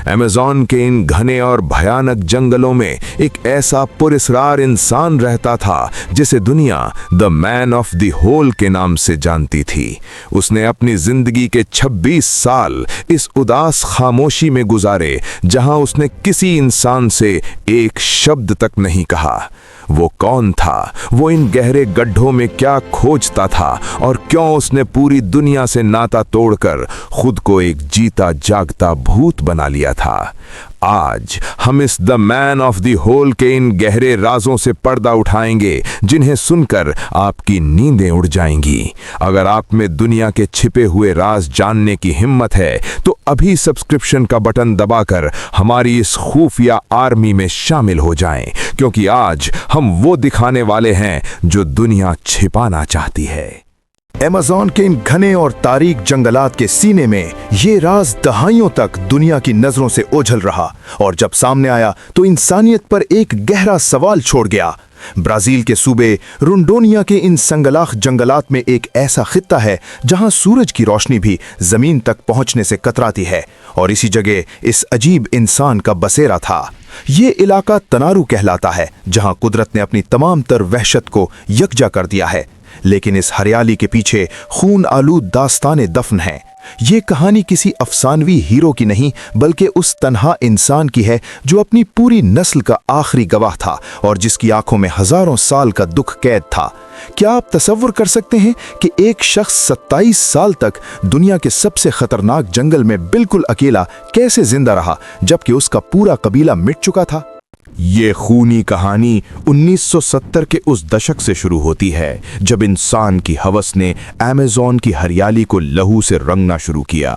Amazon के इन घने और भयानक जंगलों में एक ऐसा पुरस्कार इंसान रहता था जिसे दुनिया the man of the whole के नाम से जानती थी। उसने अपनी जिंदगी के 26 साल इस उदास खामोशी में गुजारे जहां उसने किसी इंसान से एक शब्द तक नहीं कहा। वो कौन था? वो इन गहरे गड्ढों में क्या खोजता था और क्यों उसने पूरी दुनिया से नाता तोड़कर खुद को एक जीता जागता भूत बना लिया था? आज हम इस the man of the whole के इन गहरे राजों से पर्दा उठाएंगे जिन्हें सुनकर आपकी नींदें उड़ जाएंगी। अगर आप में दुनिया के छिपे हुए राज जानने की हिम्मत है तो अभी सब्सक्रिप्शन का बटन दबाकर हमारी इस खुफिया आर्मी में शामिल हो जाएं, क्योंकि आज हम वो दिखाने वाले हैं जो दुनिया छिपाना चाहती है। अमेज़न के इन घने और तारीक जंगलात के सीने में ये राज दहाइयों तक दुनिया की नजरों से ओझल रहा और जब सामने आया तो इंसानियत पर एक गहरा सवाल छोड़ गया। ब्राजील के सूबे रोंडोनिया के इन संगलाख जंगलात में एक ऐसा खित्ता है जहां सूरज की रोशनी भी जमीन तक पहुंचने से कतराती है और इसी जगह इस अजीब इंसान का बसेरा था। ये इलाका तनारू कहलाता है जहां कुदरत ने अपनी तमाम तर वहशत को यकजा कर दिया है, लेकिन इस हरियाली के पीछे खून आलूद दास्ताने दफन है। ये कहानी किसी अफसानवी हीरो की नहीं बल्कि उस तन्हा इंसान की है जो अपनी पूरी नस्ल का आखिरी गवाह था और जिसकी आंखों में हजारों साल का दुख कैद था। क्या आप तसव्वुर कर सकते हैं कि एक शख्स 27 साल तक दुनिया के सबसे खतरनाक जंगल में बिल्कुल अकेला कैसे जिंदा रहा जबकि उसका पूरा कबीला मिट चुका था? ये खूनी कहानी 1970 के उस दशक से शुरू होती है जब इंसान की हवस ने अमेज़न की हरियाली को लहू से रंगना शुरू किया।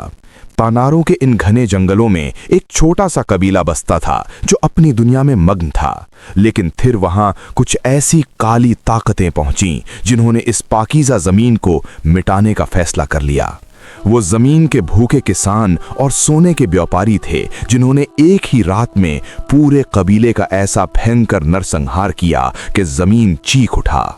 पानारों के इन घने जंगलों में एक छोटा सा कबीला बसता था जो अपनी दुनिया में मग्न था, लेकिन फिर वहां कुछ ऐसी काली ताकतें पहुंची जिन्होंने इस पाकीज़ा जमीन को मिटाने का फैसला कर लिया। वो जमीन के भूखे किसान और सोने के व्यापारी थे जिन्होंने एक ही रात में पूरे कबीले का ऐसा भयंकर नरसंहार किया कि जमीन चीख उठा।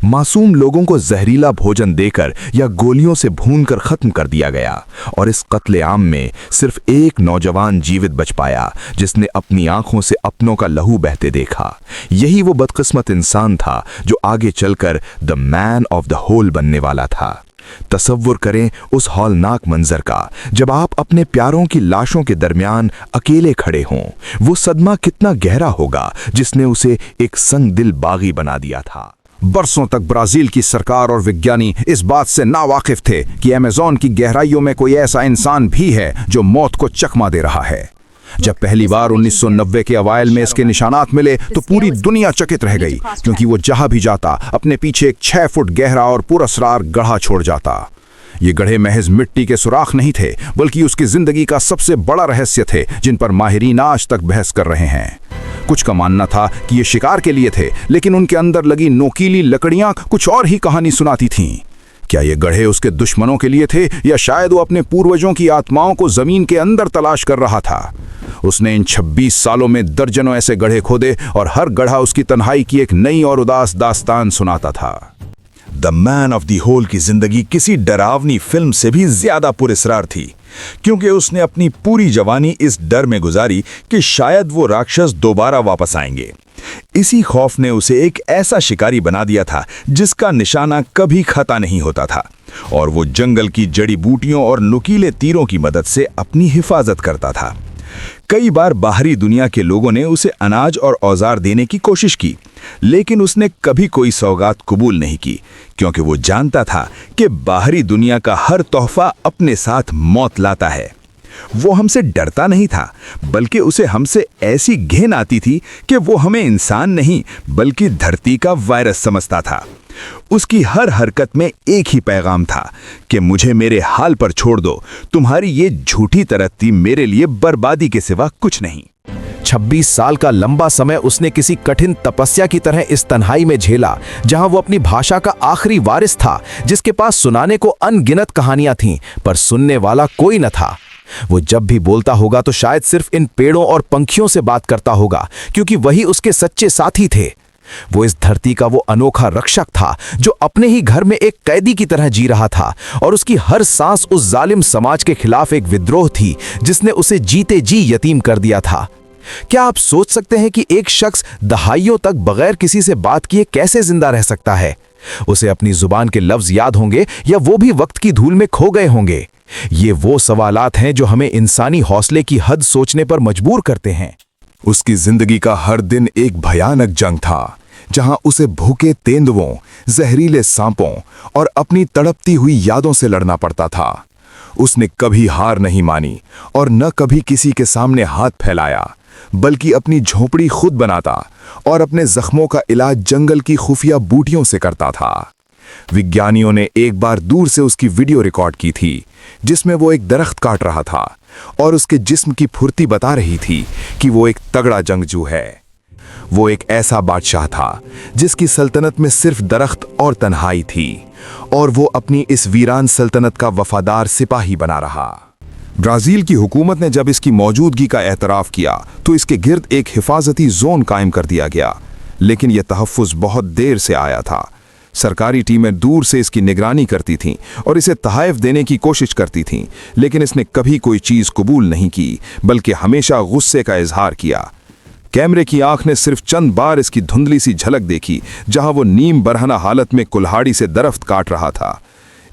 मासूम लोगों को जहरीला भोजन देकर या गोलियों से भूनकर खत्म कर दिया गया और इस कत्लेआम में सिर्फ एक नौजवान जीवित बच पाया जिसने अपनी आंखों से अपनों का लहू बहते देखा। यही वो बदकिस्मत इंसान था जो आगे चलकर the man of the whole बनने वाला था। तसव्वुर करें उस हौलनाक मंजर का जब आप अपने प्यारों की लाशों के दरमियान अकेले खड़े हों। वो सदमा कितना गहरा होगा जिसने उसे एक संग दिल बागी बना दिया था। बरसों तक ब्राजील की सरकार और विज्ञानी इस बात से नावाकिफ थे कि अमेज़न की गहराइयों में कोई ऐसा इंसान भी है जो मौत को चकमा दे रहा है। जब पहली बार 1990 के अवाइल में इसके निशानात मिले तो पूरी दुनिया चकित रह गई, क्योंकि वो जहां भी जाता अपने पीछे एक 6 फुट गहरा और पुरस्कार गड्ढा छोड़ जाता। ये गड्ढे महज मिट्टी के सुराख नहीं थे बल्कि उसकी जिंदगी का सबसे बड़ा रहस्य थे जिन पर माहिरीन आज तक बहस कर रहे हैं। कुछ का मानना था कि ये शिकार के लिए थे, लेकिन उनके अंदर लगी नोकीली लकड़ियां कुछ और ही कहानी सुनाती थीं। क्या ये गड्ढे उसके दुश्मनों के लिए थे या शायद वो अपने पूर्वजों की आत्माओं को जमीन के अंदर तलाश कर रहा था? उसने इन 26 सालों में दर्जनों ऐसे गड्ढे खोदे और हर गड्ढा उसकी तन्हाई की एक नई और उदास दास्तान सुनाता था। The man of the whole की जिंदगी किसी डरावनी फिल्म से भी ज्यादा पुरस्कार थी, क्योंकि उसने अपनी पूरी जवानी इस डर में गुजारी कि शायद वो राक्षस दोबारा वापस आएंगे। इसी खौफ ने उसे एक ऐसा शिकारी बना दिया था जिसका निशाना कभी खता नहीं होता था और वो जंगल की जड़ी बूटियों और नुकीले तीरों की मदद से अपनी हिफाजत करता था। कई बार बाहरी दुनिया के लोगों ने उसे अनाज और औजार देने की कोशिश की, लेकिन उसने कभी कोई सौगात कबूल नहीं की, क्योंकि वो जानता था कि बाहरी दुनिया का हर तोहफा अपने साथ मौत लाता है। वो हमसे डरता नहीं था, बल्कि उसे हमसे ऐसी घिन आती थी कि वो हमें इंसान नहीं बल्कि धरती का वायरस समझता था। उसकी हर हरकत में एक ही पैगाम था कि मुझे मेरे हाल पर छोड़ दो, तुम्हारी ये झूठी तरक्की मेरे लिए बर्बादी के सिवा कुछ नहीं। 26 साल का लंबा समय उसने किसी कठिन तपस्या की तरह इस तन्हाई में झेला, जहां वो अपनी भाषा का आखिरी वारिस था, जिसके पास सुनाने को अनगिनत कहानियां थीं, पर सुनने वाला कोई न था। वो जब भी बोलता होगा तो शायद सिर्फ इन पेड़ों और पंखियों से बात करता होगा, क्योंकि वही उसके सच्चे साथी थे। वो इस धरती का वो अनोखा रक्षक था जो अपने ही घर में एक कैदी की तरह जी रहा था, और उसकी हर सांस उस जालिम समाज के खिलाफ एक विद्रोह थी जिसने उसे जीते जी यतीम कर दिया था। क्या आप सोच सकते हैं कि एक शख्स दहाइयों तक बगैर किसी से बात किए कैसे जिंदा रह सकता है? उसे अपनी जुबान के लफ्ज याद होंगे या वो भी वक्त की धूल में खो गए होंगे? ये वो सवालात हैं जो हमें इंसानी हौसले की हद सोचने पर मजबूर करते हैं। उसकी जिंदगी का हर दिन एक भयानक जंग था, जहां उसे भूखे तेंदुओं, जहरीले सांपों और अपनी तड़पती हुई यादों से लड़ना पड़ता था। उसने कभी हार नहीं मानी और न कभी किसी के सामने हाथ फैलाया, बल्कि अपनी झोपड़ी खुद बनाता और अपने जख्मों का इलाज जंगल की खुफिया बूटियों से करता था। विज्ञानियों ने एक बार दूर से उसकी वीडियो रिकॉर्ड की थी, जिसमें वो एक दरख्त काट रहा था और उसके जिस्म की फुर्ती बता रही थी कि वो एक तगड़ा जंगजू है। वो एक ऐसा बादशाह था जिसकी सल्तनत में सिर्फ दरख्त और तन्हाई थी, और वो अपनी इस वीरान सल्तनत का वफादार सिपाही बना रहा। ब्राजील की हुकूमत ने जब इसकी मौजूदगी का एतराफ़ किया तो इसके गिर्द एक हिफाजती जोन कायम कर दिया गया, लेकिन यह तहफ़्फ़ुज़ बहुत देर से आया था। सरकारी टीमें दूर से इसकी निगरानी करती थीं और इसे तहाइफ देने की कोशिश करती थीं, लेकिन इसने कभी कोई चीज़ कबूल नहीं की, बल्कि हमेशा गुस्से का इजहार किया। कैमरे की आंख ने सिर्फ चंद बार इसकी धुंधली सी झलक देखी, जहां वो नीम बरहना हालत में कुल्हाड़ी से दरख्त काट रहा था।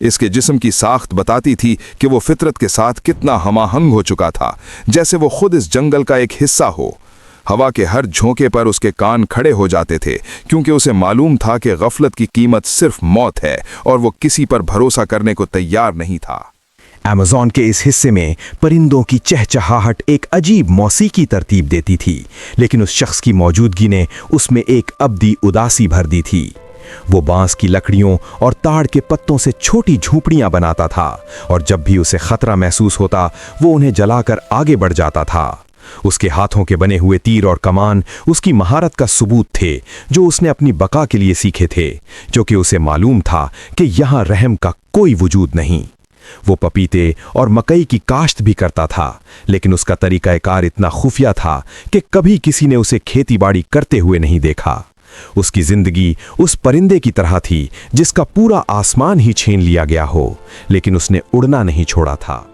इसके जिस्म की साख्त बताती थी कि वो फितरत के साथ कितना हमाहंग हो चुका था, जैसे वो खुद इस जंगल का एक हिस्सा हो। हवा के हर झोंके पर उसके कान खड़े हो जाते थे, क्योंकि उसे मालूम था कि गफलत की कीमत सिर्फ मौत है और वो किसी पर भरोसा करने को तैयार नहीं था। अमेज़न के इस हिस्से में परिंदों की चहचहाहट एक अजीब मौसीकी तरतीब देती थी, लेकिन उस शख्स की मौजूदगी ने उसमें एक अब्दी उदासी भर दी थी। वो बांस की लकड़ियों और ताड़ के पत्तों से छोटी झोपड़ियां बनाता था, और जब भी उसे खतरा महसूस होता वो उन्हें जलाकर आगे बढ़ जाता था। उसके हाथों के बने हुए तीर और कमान उसकी महारत का सबूत थे, जो उसने अपनी बका के लिए सीखे थे, क्योंकि उसे मालूम था कि यहाँ रहम का कोई वजूद नहीं। वो पपीते और मकई की काश्त भी करता था, लेकिन उसका तरीकाकार इतना खुफिया था कि कभी किसी ने उसे खेतीबाड़ी करते हुए नहीं देखा। उसकी जिंदगी उस परिंदे की तरह थी जिसका पूरा आसमान ही छीन लिया गया हो, लेकिन उसने उड़ना नहीं छोड़ा था।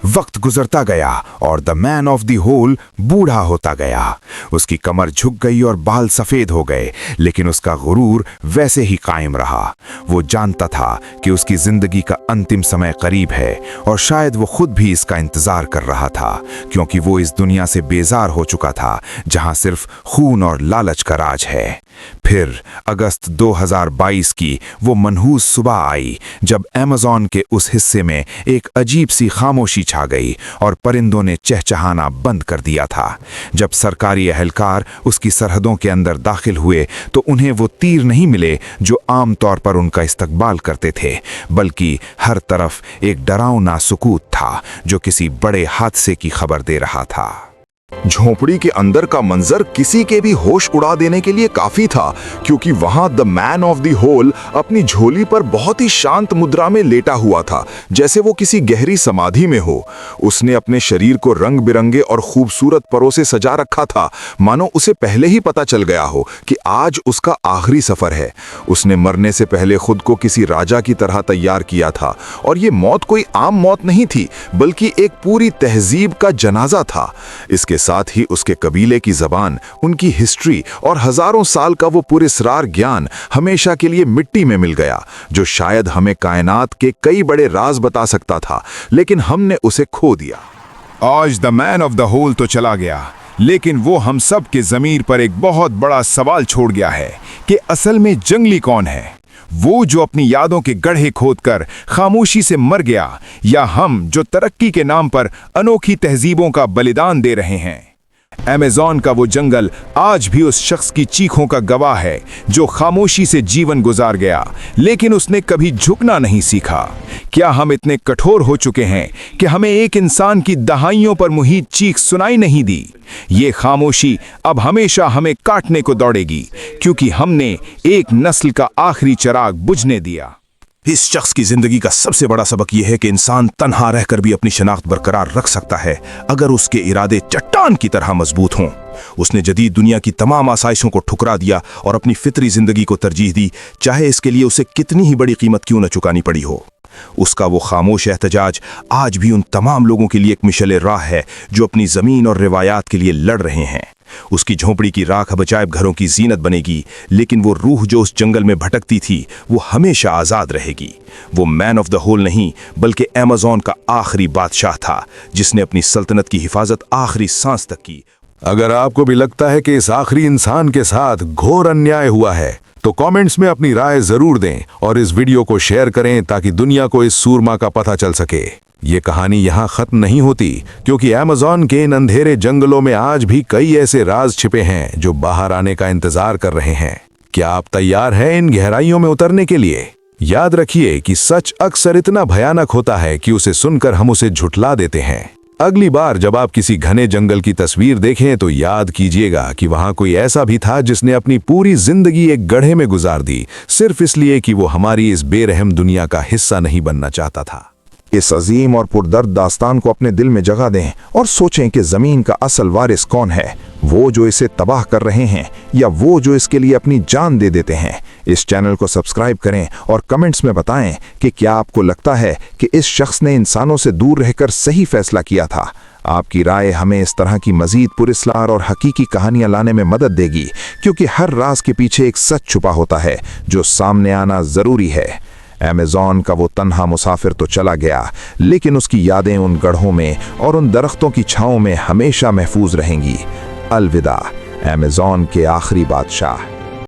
वक्त गुजरता गया और the man of the whole बूढ़ा होता गया। उसकी कमर झुक गई और बाल सफेद हो गए, लेकिन उसका गुरूर वैसे ही कायम रहा। वो जानता था कि उसकी जिंदगी का अंतिम समय करीब है, और शायद वो खुद भी इसका इंतजार कर रहा था, क्योंकि वो इस दुनिया से बेजार हो चुका था जहां सिर्फ खून और लालच का राज है। फिर अगस्त 2022 की वो मनहूस सुबह आई, जब अमेज़न के उस हिस्से में एक अजीब सी खामोशी छा गई और परिंदों ने चहचहाना बंद कर दिया था। जब सरकारी अहलकार उसकी सरहदों के अंदर दाखिल हुए तो उन्हें वो तीर नहीं मिले जो आम तौर पर उनका इस्तकबाल करते थे, बल्कि हर तरफ एक डरावना सुकूत था जो किसी बड़े हादसे की खबर दे रहा था। झोपड़ी के अंदर का मंजर किसी के भी होश उड़ा देने के लिए काफी था, क्योंकि वहां the man of the whole अपनी झोली पर बहुत ही शांत मुद्रा में लेटा हुआ था, जैसे वो किसी गहरी समाधि में हो। उसने अपने शरीर को रंग बिरंगे और खूबसूरत परों से सजा रखा था, मानो उसे पहले ही पता चल गया हो कि आज उसका आखिरी सफर है। उसने मरने से पहले खुद को किसी राजा की तरह तैयार किया था, और ये मौत कोई आम मौत नहीं थी, बल्कि एक पूरी तहजीब का जनाजा था। इसके साथ ही उसके कबीले की जबान, उनकी हिस्ट्री और हजारों साल का वो पुरस्कार ज्ञान हमेशा के लिए मिट्टी में मिल गया, जो शायद हमें कायनात के कई बड़े राज बता सकता था, लेकिन हमने उसे खो दिया। आज the man of the whole तो चला गया, लेकिन वो हम सब के ज़मीर पर एक बहुत बड़ा सवाल छोड़ गया है कि असल में जंगली कौन है? वो जो अपनी यादों के गड्ढे खोदकर खामोशी से मर गया, या हम जो तरक्की के नाम पर अनोखी तहजीबों का बलिदान दे रहे हैं? अमेज़न का वो जंगल आज भी उस शख्स की चीखों का गवाह है जो खामोशी से जीवन गुजार गया, लेकिन उसने कभी झुकना नहीं सीखा। क्या हम इतने कठोर हो चुके हैं कि हमें एक इंसान की दहाइयों पर मुहित चीख सुनाई नहीं दी? ये खामोशी अब हमेशा हमें काटने को दौड़ेगी, क्योंकि हमने एक नस्ल का आखिरी चिराग बुझने दिया। इस शख्स की जिंदगी का सबसे बड़ा सबक यह है कि इंसान तन्हा रहकर भी अपनी शनाख्त बरकरार रख सकता है अगर उसके इरादे चट्टान की तरह मजबूत हों। उसने जदीद दुनिया की तमाम आसाइशों को ठुकरा दिया और अपनी फितरी जिंदगी को तरजीह दी, चाहे इसके लिए उसे कितनी ही बड़ी कीमत क्यों न चुकानी पड़ी हो। उसका वो खामोश एहतजाज आज भी उन तमाम लोगों के लिए एक मिशल राह है जो अपनी जमीन और रिवायात के लिए लड़ रहे हैं। उसकी झोंपड़ी की राख अब अजायब घरों की जीनत बनेगी, लेकिन वो रूह जो उस जंगल में भटकती थी वो हमेशा आजाद रहेगी। वो मैन ऑफ द होल नहीं बल्कि अमेज़न का आखिरी बादशाह था जिसने अपनी सल्तनत की हिफाजत आखिरी सांस तक की। अगर आपको भी लगता है कि इस आखिरी इंसान के साथ घोर अन्याय हुआ है तो कमेंट्स में अपनी राय जरूर दें और इस वीडियो को शेयर करें ताकि दुनिया को इस सूरमा का पता चल सके। ये कहानी यहाँ खत्म नहीं होती, क्योंकि अमेज़न के इन अंधेरे जंगलों में आज भी कई ऐसे राज छिपे हैं जो बाहर आने का इंतजार कर रहे हैं। क्या आप तैयार हैं इन गहराइयों में उतरने के लिए? याद रखिए कि सच अक्सर इतना भयानक होता है कि उसे सुनकर हम उसे झुठला देते हैं। अगली बार जब आप किसी घने जंगल की तस्वीर देखें तो याद कीजिएगा कि वहां कोई ऐसा भी था जिसने अपनी पूरी जिंदगी एक गड्ढे में गुजार दी, सिर्फ इसलिए कि वो हमारी इस बेरहम दुनिया का हिस्सा नहीं बनना चाहता था। इस अजीम और पुरदर्द दास्तान को अपने दिल में जगह दें और सोचें कि जमीन का असल वारिस कौन है, वो जो इसे तबाह कर रहे हैं या वो जो इसके लिए अपनी जान दे देते हैं। इस चैनल को सब्सक्राइब करें और कमेंट्स में बताएं कि क्या आपको लगता है कि इस शख्स ने इंसानों से दूर रहकर सही फैसला किया था। आपकी राय हमें इस तरह की मजीद पुरिस्लार और हकीकी कहानियां लाने में मदद देगी, क्योंकि हर राज के पीछे एक सच छुपा होता है जो सामने आना जरूरी है। अमेज़न का वो तन्हा मुसाफिर तो चला गया, लेकिन उसकी यादें उन गढ़ों में और उन दरख्तों की छांव में हमेशा महफूज रहेंगी। अलविदा अमेज़न के आखिरी बादशाह।